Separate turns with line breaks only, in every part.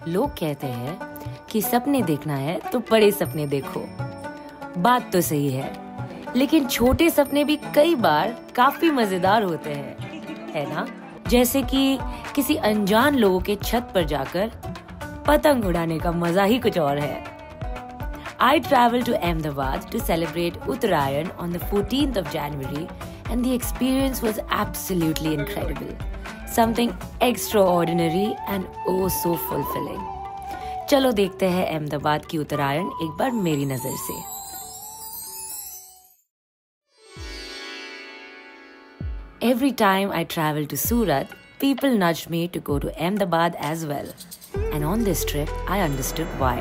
लोग कहते हैं कि सपने देखना है तो बड़े सपने देखो। बात तो सही है, लेकिन छोटे सपने भी कई बार काफी मजेदार होते हैं, है ना? जैसे कि किसी अनजान लोगों के छत पर जाकर पतंग उड़ाने का मजा ही कुछ और है। I traveled to Ahmedabad to celebrate Uttarayan on the 14th of January, and the experience was absolutely incredible. Something extraordinary and oh so fulfilling. चलो देखते हैं अहमदाबाद की उत्तरायण एक बार मेरी नजर से। Every time I traveled to Surat, people nudged me to go to Ahmedabad as well. And on this trip, I understood why.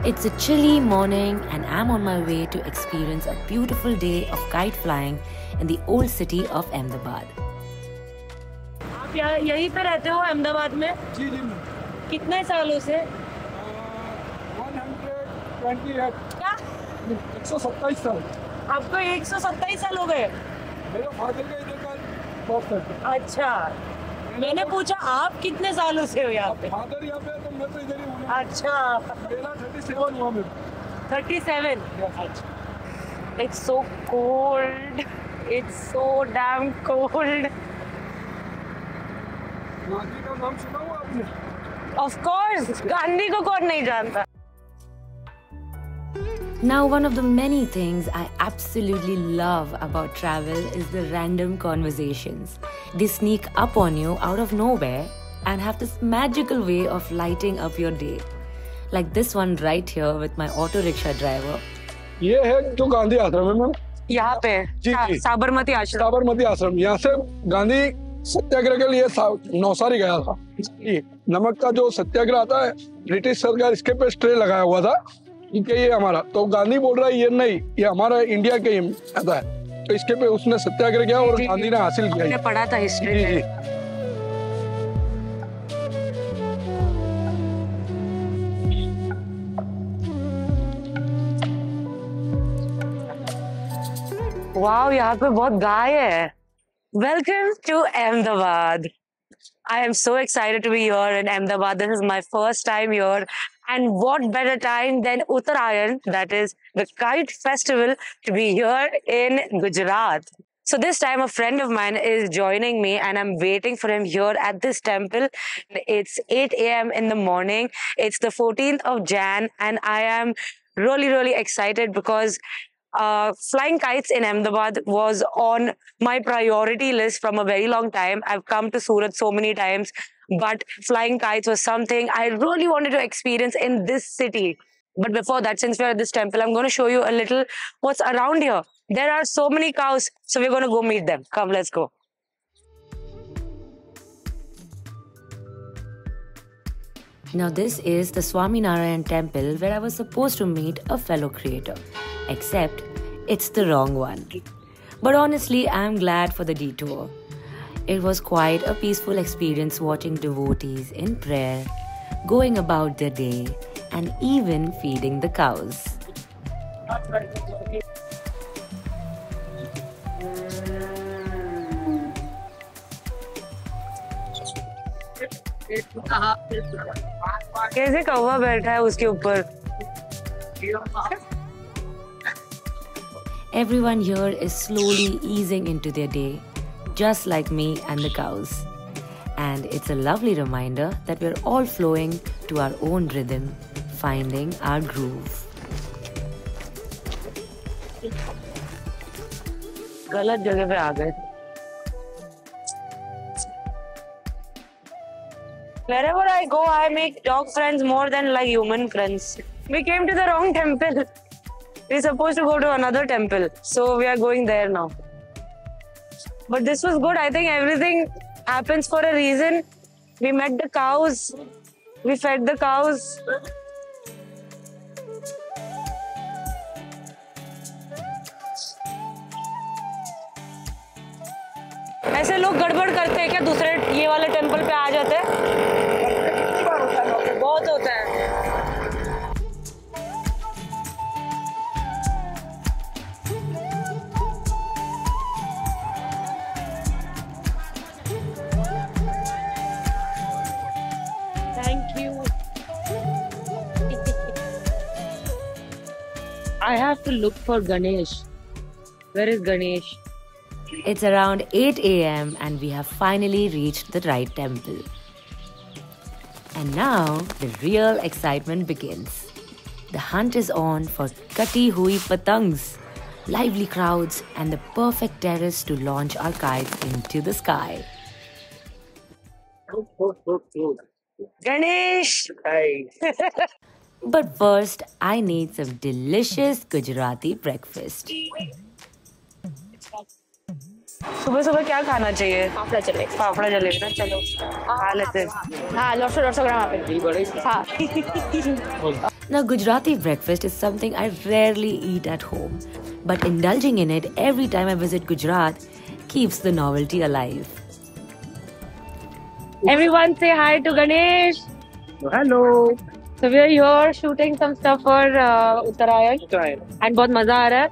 It's a chilly morning and I'm on my way to experience a beautiful day of kite flying in the old city of Ahmedabad.
आप यहीं पे रहते हो अहमदाबाद में?
जी जी।
कितने सालों से?
128
क्या?
127 साल।
आपको 127 साल हो गए?
मेरे फादर का इधर का बहुत है।
अच्छा, मैंने पूछा आप कितने सालों से हो यहाँ पे?
फादर यहाँ पे है तो मैं तो इधर ही हूँ।
अच्छा,
मेरा 37 हुआ मेरा।
37? अच्छा। It's so cold. It's so damn cold.
Gandhi का नाम सुना हुआ आपने?
Of course, गांधी को कौन नहीं जानता?
Now, one of the many things I absolutely love about travel is the random conversations. They sneak up on you out of nowhere and have this magical way of lighting up your day. Like this one right here with my auto rickshaw driver.
ये है जो गांधी आश्रम है ma'am.
यहाँ पे
जी।
साबरमती आश्रम।
साबरमती आश्रम, यहाँ से गांधी सत्याग्रह के लिए नौसारी गया था। नमक का जो सत्याग्रह आता है, ब्रिटिश सरकार इसके पे स्टे लगाया हुआ था कि ये हमारा, तो गांधी बोल रहा है ये नहीं, ये हमारा इंडिया के आता है, तो इसके पे उसने सत्याग्रह किया और गांधी ने हासिल किया।
मैंने पढ़ा था हिस्ट्री
जी
में।
जी।
वाओ, यहाँ पे बहुत गाय है। Welcome to Ahmedabad. I am so excited to be here in Ahmedabad. This is my first time here. And what better time than Uttarayan, that is the kite festival, to be here in Gujarat. So this time a friend of mine is joining me and I'm waiting for him here at this temple. It's 8 a.m. in the morning. It's the 14th of Jan and I am really excited because flying kites in Ahmedabad was on my priority list from a very long time. I've come to Surat so many times, but flying kites was something I really wanted to experience in this city. But before that, since we're at this temple, I'm going to show you a little what's around here. There are so many cows, so we're going to go meet them. Come, let's go.
Now this is the Swaminarayan temple where I was supposed to meet a fellow creator. Except, it's the wrong one. But honestly, I'm glad for the detour. It was quite a peaceful experience watching devotees in prayer, going about their day, and even feeding the cows.
कैसे कौवा बैठा है उसके ऊपर?
Everyone here is slowly easing into their day, just like me and the cows. And it's a lovely reminder that we're all flowing to our own rhythm, finding our groove.
गलत जगह पे आ गए। Wherever I go, I make dog friends more than like human friends. We came to the wrong temple. We're supposed to go to another temple, so we are going there now. But this was good. I think everything happens for a reason. We met the cows. We fed the cows. ऐसे लोग गड़बड़ करते हैं क्या? दूसरे ये वाले temple पे आ जाते हैं? बहुत होता है।
Thank you.
I have to look for Ganesh. Where is Ganesh?
It's around 8 a.m. and we have finally reached the right temple. And now the real excitement begins. The hunt is on for Kati Hui Patangs, lively crowds, and the perfect terrace to launch our kites into the sky.
Ganesh!
But first, I need some delicious Gujarati breakfast.
सुबह सुबह क्या खाना चाहिए?
फाफड़ा चले।
फाफड़ा जलेबी ना, चलो खा लेते हैं।
हाँ, 150 ग्राम पे। हाँ।
Now, Gujarati breakfast is something I rarely eat at home, but indulging in it every time I visit Gujarat keeps the novelty alive.
Everyone say hi to Ganesh.
Hello.
So we are here shooting some stuff for Uttarayan. And बहुत मजा आ रहा है।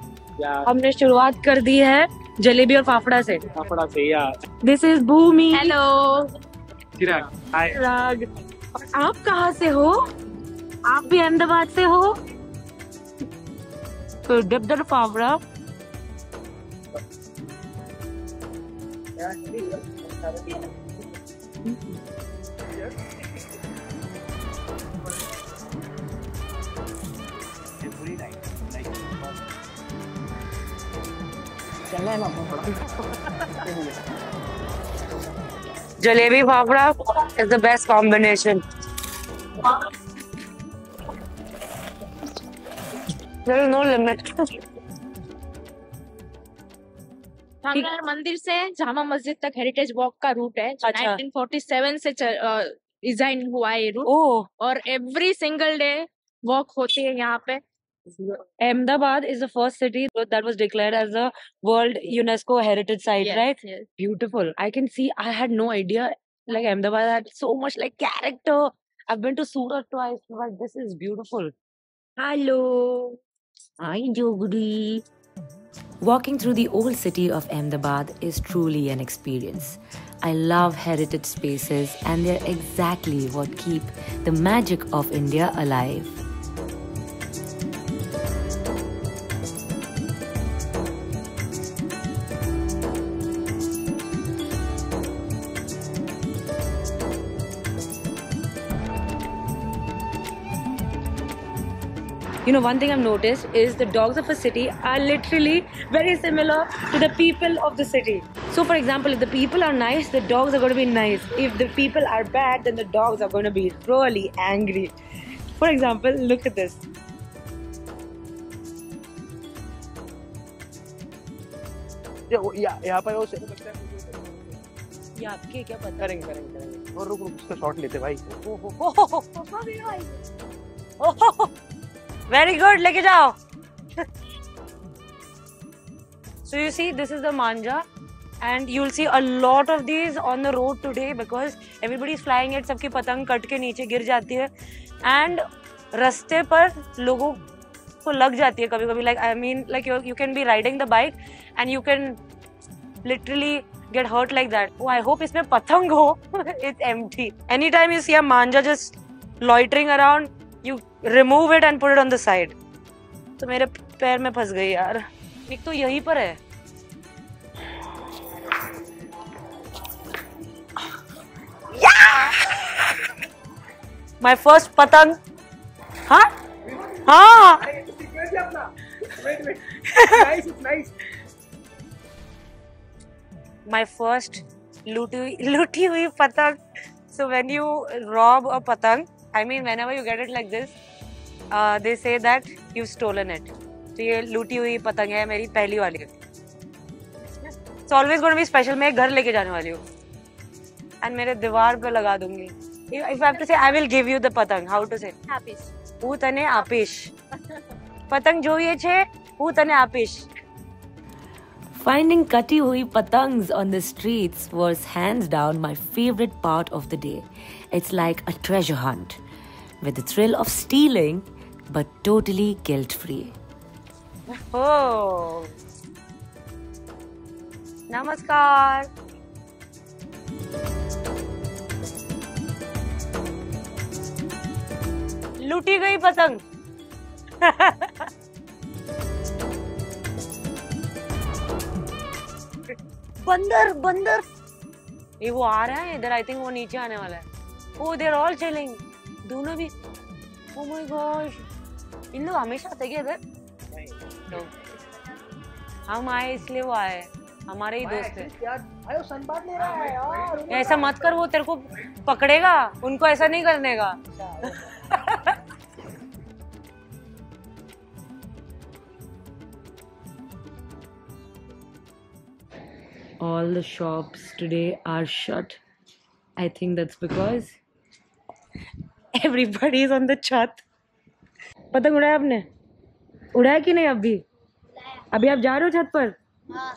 हमने शुरुआत कर दी है जलेबी और फाफड़ा से। This is Bhumi. Hello.
Chirag. Hi.
चिराग। और आप कहाँ से हो? आप भी अहमदाबाद से हो?
So dip the fafda. Jalebi Fafda is the best combination. There is no limit.
थांगनार मंदिर से जामा मस्जिद तक हेरिटेज वॉक का रूट है।
अच्छा।
1947 से डिजाइन हुआ है ये रूट।
Oh,
और एवरी सिंगल डे वॉक होती है यहाँ पे।
Ahmedabad is the first city that was declared as a World UNESCO Heritage Site,
Yes,
right?
yes.
Beautiful. I can see. I had no idea. Like Ahmedabad had so much like character. I've been to Surat twice, but this is beautiful.
Hello.
Hi, Jogudi.
Walking through the old city of Ahmedabad is truly an experience. I love heritage spaces, and they're exactly what keep the magic of India alive.
You know, one thing I've noticed is the dogs of a city are literally very similar to the people of the city. So, for example, if the people are nice, the dogs are going to be nice. If the people are bad, then the dogs are going to be really angry. For example, look at this.
यहाँ पर वो
ये आपके क्या पता?
करेंगे और रुक उसका शॉट लेते भाई.
Very good, लेके जाओ. So you see, this is the manja, and you'll see a lot of these on the road today because everybody is flying it. सबकी पतंग कट के नीचे गिर जाती है, and रास्ते पर लोगों को लग जाती है कभी-कभी. Like I mean, like you can be riding the bike and you can literally get hurt like that. Oh, I hope इसमें पतंग हो. It's empty. Anytime you see a manja just loitering around, you remove it and put it on the side. तो मेरे पैर में फंस गई यार. एक तो यहीं पर है. My first पतंग. हाँ? हाँ.
Nice.
My first लूटी हुई पतंग. So when you rob a patang, I mean whenever you get it like this, they say that you've stolen it. तो ये लूटी हुई पतंग है मेरी पहली वाली. It's always going to be special. मैं घर लेके जाने वाली हूँ. And मेरे दीवार पे लगा दूंगी. If I have to say, I will give you the patang. How to say?
Happy.
હું તને આપીશ. પતંગ જોઈએ છે? હું તને આપીશ.
Finding Kati Hui Patangs on the streets was hands down my favorite part of the day. It's like a treasure hunt with the thrill of stealing but totally guilt-free.
Oh. Namaskar. लूटी गई पतंग। बंदर बंदर, ये वो आ रहा है इधर, आई थिंक वो नीचे आने वाला है। ओ देयर ऑल चिलिंग, दोनों भी। ओ माय गॉश, इन लोग हमेशा आते क्या इधर? नहीं, हम आए इसलिए वो आए, हमारे ही दोस्त है। ऐसा मत कर, वो तेरे को पकड़ेगा, उनको ऐसा नहीं करने का। All the shops today are shut. I think that's because everybody is on the छत। पतंग उड़ाया आपने? उड़ाया कि नहीं? अभी आप जा रहे हो छत पर?
हाँ।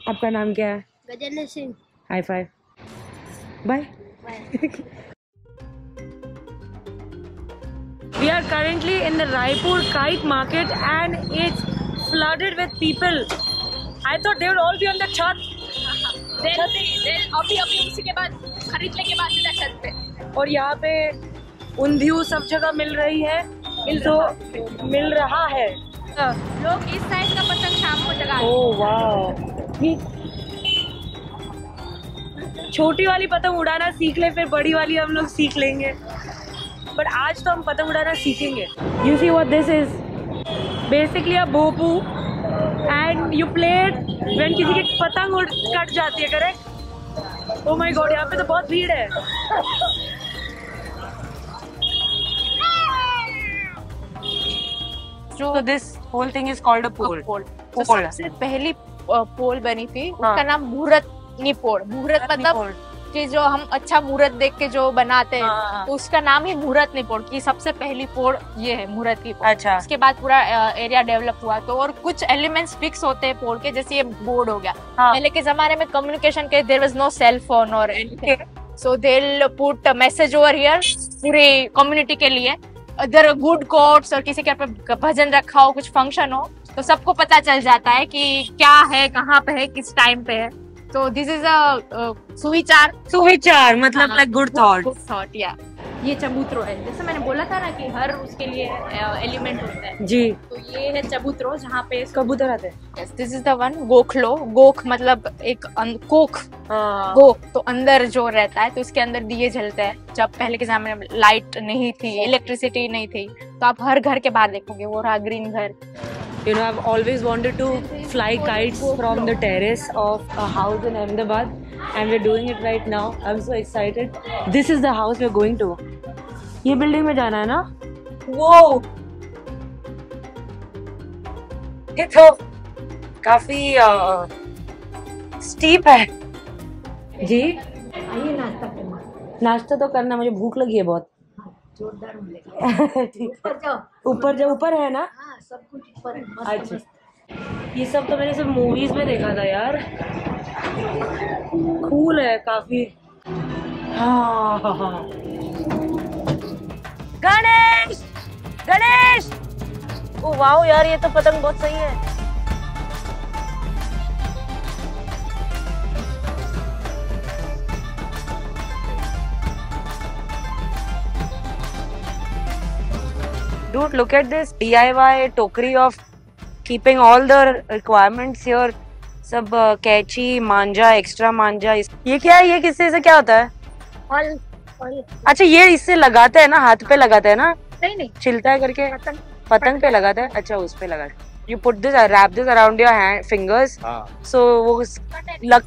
आपका नाम क्या है?
Gajendra Singh.
High five, bye. We are currently in the Raipur kite market and it's flooded with people. I thought they would all be on the छत।
अभी उसी के बाद खरीदने के बाद सीधा छत पे।
और यहाँ पे ऊंधियू सब जगह मिल रही है, मिल रहा है।
लोग इस साइड का पतंग शाम को जगा।
ओह वाह, छोटी वाली पतंग उड़ाना सीख ले, फिर बड़ी वाली हम लोग सीख लेंगे। बट आज तो हम पतंग उड़ाना सीखेंगे। You see what this is? Basically a bhopu and you play it when किसी की पतंग कट जाती है, करेक्ट? ओह माय गॉड, यहाँ पे तो बहुत भीड़ है। So this whole thing is called a pole.
तो सबसे पहली पोल बनी थी, उसका नाम मुहूर्तनी पोल। मुहूर्त मतलब कि जो हम अच्छा मुहूर्त देख के जो बनाते हैं, तो उसका नाम ही मुहूर्तनी पोल की सबसे पहली पोल ये है, मुहूर्त की पोल।
अच्छा।
उसके बाद पूरा एरिया डेवलप हुआ, तो और कुछ एलिमेंट्स फिक्स होते हैं पोल के, जैसे ये बोर्ड हो गया। पहले के जमाने में कम्युनिकेशन के there was no cell phone और anything, so they will put message over here पूरी कम्युनिटी के लिए। अदर गुड कोट्स और किसी के पे भजन रखा हो, कुछ फंक्शन हो, तो सबको पता चल जाता है कि क्या है, कहाँ पे है, किस टाइम पे है। तो दिस इज अ सुविचार मतलब लाइक गुड थॉट। या ये चबूतरो है, जैसे मैंने बोला था ना कि हर उसके लिए एलिमेंट होता है
जी।
तो ये है चबूतरो, जहाँ पे
कबूतर आते हैं।
This is the one. गोखलो, गोख मतलब एक कोख, गोख तो अंदर जो रहता है, तो इसके अंदर दिए जलते हैं। जब पहले के जमाने में लाइट नहीं थी, इलेक्ट्रिसिटी नहीं थी, तो आप हर घर के बाहर देखोगे वो रहा ग्रीन घर।
You know, I've always wanted to fly kites from the terrace of a house in Ahmedabad, and we're doing it right now. I'm so excited. This is the house we're going to. ये building में जाना है ना? वो ये तो काफी steep है जी।
आइए नाश्ता करना।
नाश्ता तो करना, मुझे भूख लगी है बहुत।
जोरदार मिलेगा।
ठीक, ऊपर जाओ, ऊपर है ना?
हाँ, सब कुछ ऊपर है।
अच्छा, ये सब तो मैंने सिर्फ मूवीज में देखा था यार। कूल है काफी। हाँ। गणेश, गणेश, ओ वाओ यार, ये तो पतंग बहुत सही है। Dude, look at this DIY टोकरी of keeping all the requirements here. सब कैची, मांजा, एक्स्ट्रा मांजा। ये क्या है? ये किससे से क्या होता है? अच्छा, ये इससे लगाते हैं ना, हाथ पे लगाते हैं ना?
नहीं,
छिलता है करके पतंग पे लगाते हैं। अच्छा, उस पे लगाते हैं। You put this, wrap this around your hand, fingers, so वो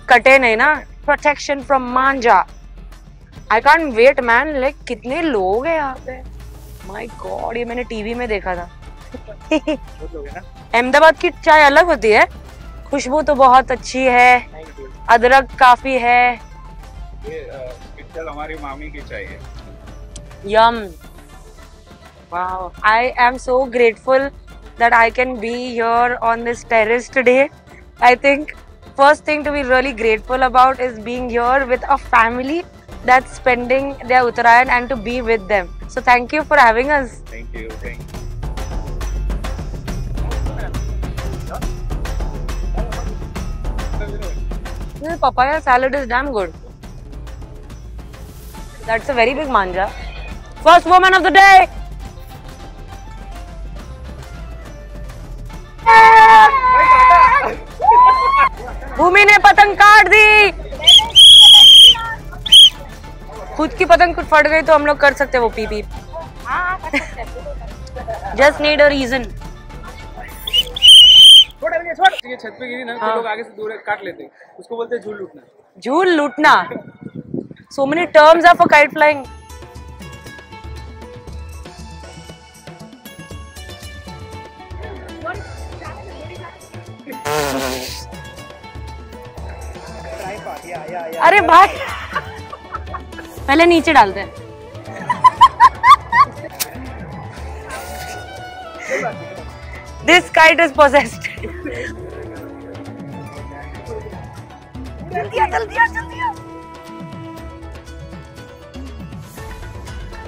कटे नहीं ना। Protection from मांजा। I can't wait man, like कितने लोग हैं यहाँ पे। My God, ये मैंने टीवी में देखा था। अहमदाबाद की चाय अलग होती है, खुशबू तो बहुत अच्छी है, अदरक काफी है।
ये हमारी मामी की चाय है।
Yum. Wow, I am so grateful that I can be here on this terrace today. I think first thing to be really grateful about is being here with a family that's spending their Uttarayan and to be with them. So thank you for having us.
Thank you.
This papaya salad is damn good. That's a very big manja. First woman of the day. भूमि ने पतंग काट दी। खुद की पतंग कुछ फट गई तो हम लोग कर सकते हैं वो P P. Just need a reason.
ये छत पे गिरी ना तो लोग आगे से दूर काट लेते हैं, उसको बोलते हैं झूल लूटना।
झूल लूटना। So many terms are for kite flying. अरे भाई पहले नीचे डालते हैं। This kite is possessed. जल्दी आ।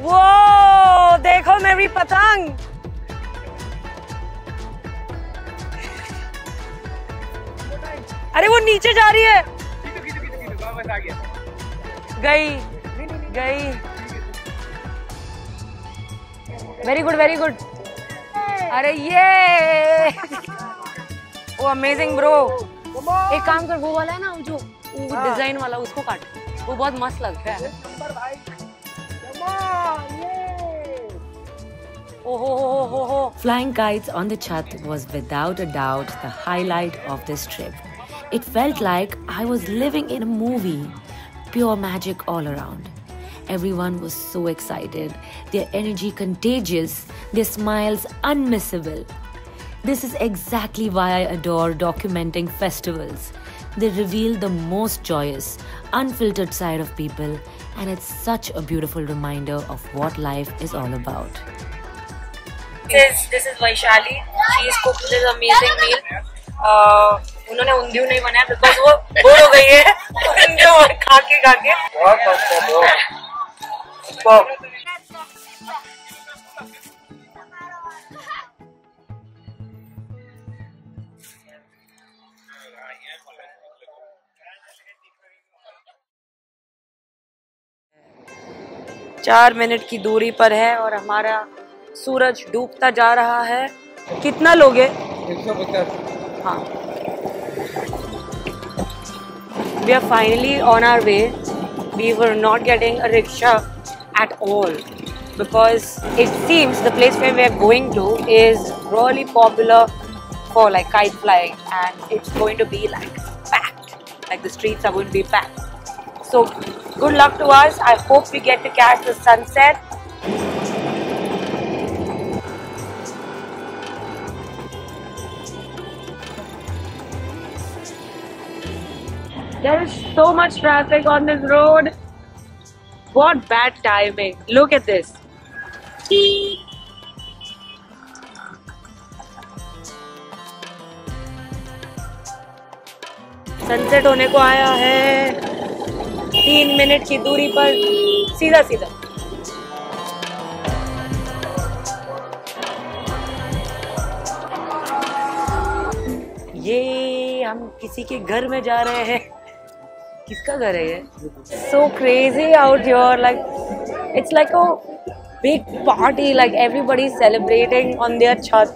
वो देखो मेरी पतंग। अरे वो नीचे जा रही है। गई। Very good. अरे ये वो अमेजिंग ब्रो। एक काम कर, वो वाला है ना जो डिजाइन वाला, उसको काट। वो बहुत मस्त लग रहा है।
Flying kites on the chat was without a doubt the highlight of this trip. It felt like I was living in a movie. Pure magic all around. Everyone was so excited, their energy contagious, their smiles unmissable. This is exactly why I adore documenting festivals. They reveal the most joyous, unfiltered side of people, and it's such a beautiful reminder of what life is all about.
This is Vaishali. She is cooked this amazing meal. उन्होंने उंधियू नहीं बनाया because वो bore हो गई है उंधियू खा के। चार मिनट की दूरी पर है और हमारा सूरज डूबता जा रहा है। कितना लोगे?
150।
हाँ। We are finally on our way. We were not getting a rickshaw at all because it seems the place where we are going to is really popular for like kite flying, and it's going to be like packed. Like the streets are going to be packed. So good luck to us. I hope we get to catch the sunset. There is so much traffic on this road. What bad timing. Look at this. Sunset होने को आया है 3 minute की दूरी पर सीधा सीधा। ये हम किसी के घर में जा रहे हैं। किसका घर है ये? So crazy out here, like it's like a big party, like everybody is celebrating on their chhat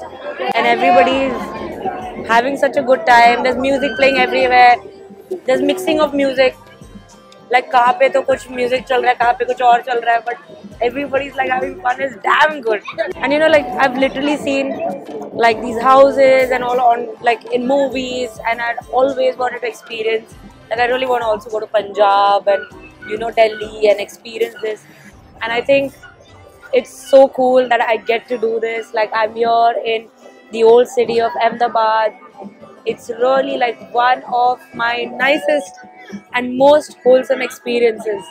and everybody is having such a good time. There's music playing everywhere. There's mixing of music. Like कहाँ पे तो कुछ music चल रहा है, कहाँ पे कुछ और चल रहा है, but everybody is like having fun. It's damn good. And you know, like I've literally seen like these houses and all on like in movies, and I'd always wanted to experience. Like I really want to also go to Punjab and you know Delhi and experience this, and I think it's so cool that I get to do this. Like I'm here in the old city of Ahmedabad. It's really like one of my nicest and most wholesome experiences.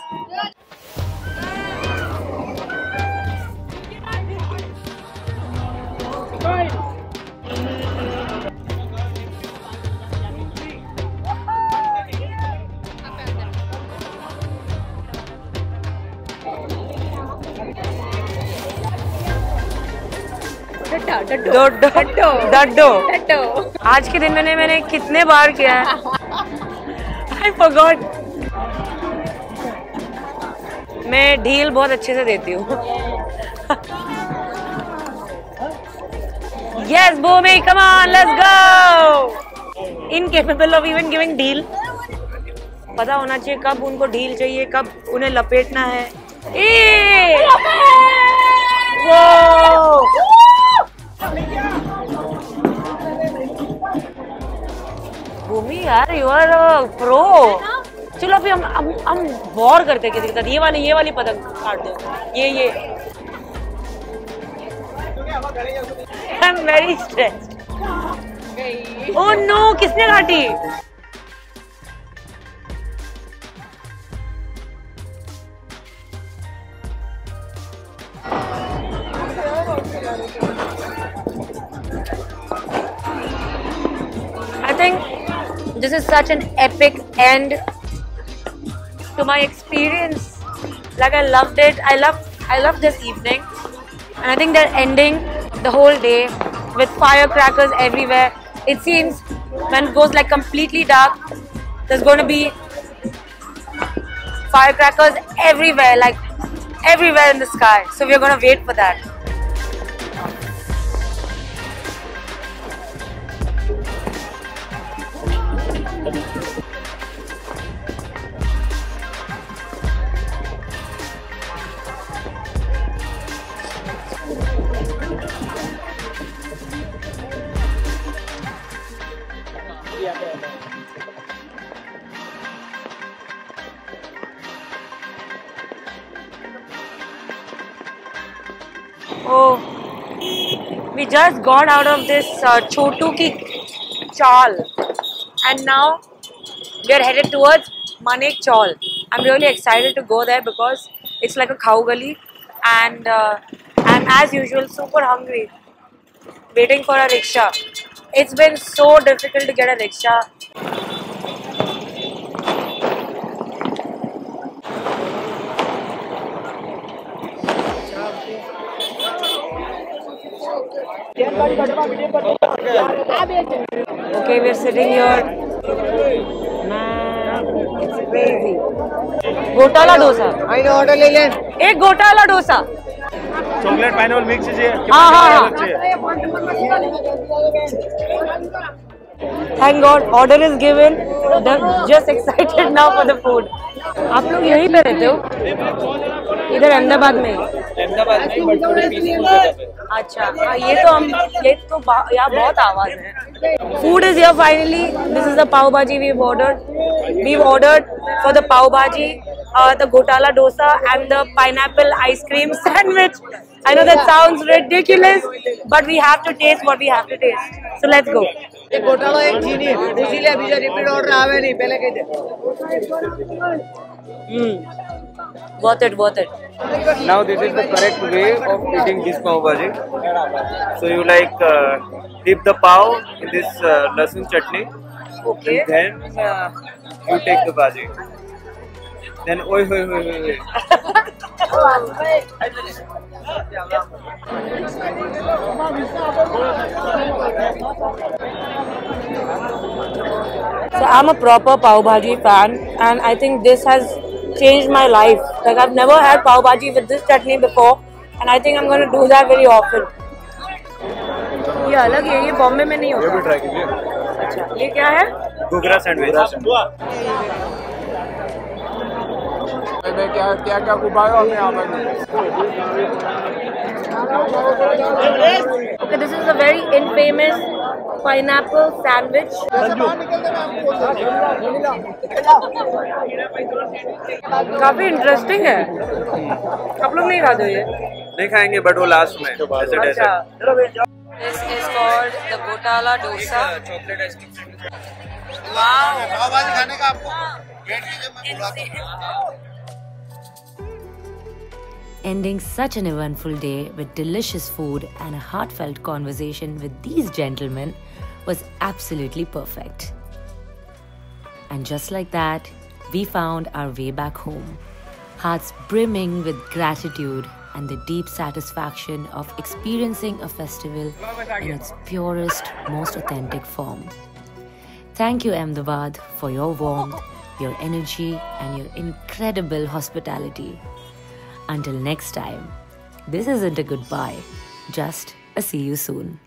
डड्डो। आज के दिन मैंने कितने बार किया है? I forgot. मैं ढील बहुत अच्छे से देती हूँ। Yes, Bhumi, come on, let's go. Incapable of even giving deal. पता होना चाहिए कब उनको ढील चाहिए, कब उन्हें लपेटना है. भूमि यार, यू आर प्रो. चलो अभी हम वॉर करते किसी के साथ. ये वाली पतंग काट दो. ये I am very stressed. Oh no, किसने काटी? I think this is such an epic end to my experience. Like I loved it. I love this evening, and I think they're ending the whole day with firecrackers everywhere. It seems when it goes like completely dark, there's going to be firecrackers everywhere, like everywhere in the sky. So we're going to wait for that. Oh, we just got out of this Chotu ki Chawl, and now we are headed towards Manek Chawl. I'm really excited to go there because it's like a cow gully, and I'm as usual super hungry, waiting for a rickshaw. It's been so difficult to get a rickshaw. Okay, we're sitting here. Man, it's crazy. Gotala dosa.
I know order ले लें.
एक घोटाला dosa.
Chocolate pineapple mix चाहिए.
हाँ. Thank God, order is given. They're just excited now for the food. आप लोग यहीं पे रहते हो? इधर अहमदाबाद में.
अहमदाबाद में बट थोड़ी पीसफुल जगह पे.
अच्छा, ये तो यहाँ बहुत आवाज है. Food is here finally. This is the pav bhaji we've ordered. We've ordered for the pav bhaji, the gotala dosa and the pineapple ice cream sandwich. I know that sounds ridiculous, but we have to taste what we have to taste. So let's go.
एक घोटाला एक चीनी इसीलिए अभी जो repeat order आवे नहीं पहले कहते.
Worth it.
Now this is the correct way of eating this pav bhaji. So you like dip the pav in this lasun chutney.
Okay.
And then you take the bhaji. Then oi.
So I'm a proper pav bhaji fan, and I think this has changed my life. Like I've never had pav bhaji with this chutney before, and I think I'm going to do that very often. ये अलग है, ये बॉम्बे में नहीं होता.
ये भी try कीजिए.
अच्छा, ये क्या है?
घुघरा सैंडविच. मैं क्या खुबाया मैं यहाँ
Okay, this is a very infamous pineapple sandwich. काफी इंटरेस्टिंग है. आप लोग नहीं खाते ये?
नहीं खाएंगे बट वो लास्ट में.
अच्छा. This is called the Gotala dosa.
Chocolate ice cream.
Wow.
पाव भाजी खाने का आपको.
Ending such an eventful day with delicious food and a heartfelt conversation with these gentlemen was absolutely perfect. And just like that, we found our way back home, hearts brimming with gratitude and the deep satisfaction of experiencing a festival in its purest, most authentic form. Thank you, Ahmedabad, for your warmth, your energy, and your incredible hospitality. Until next time, this isn't a goodbye, just a see you soon.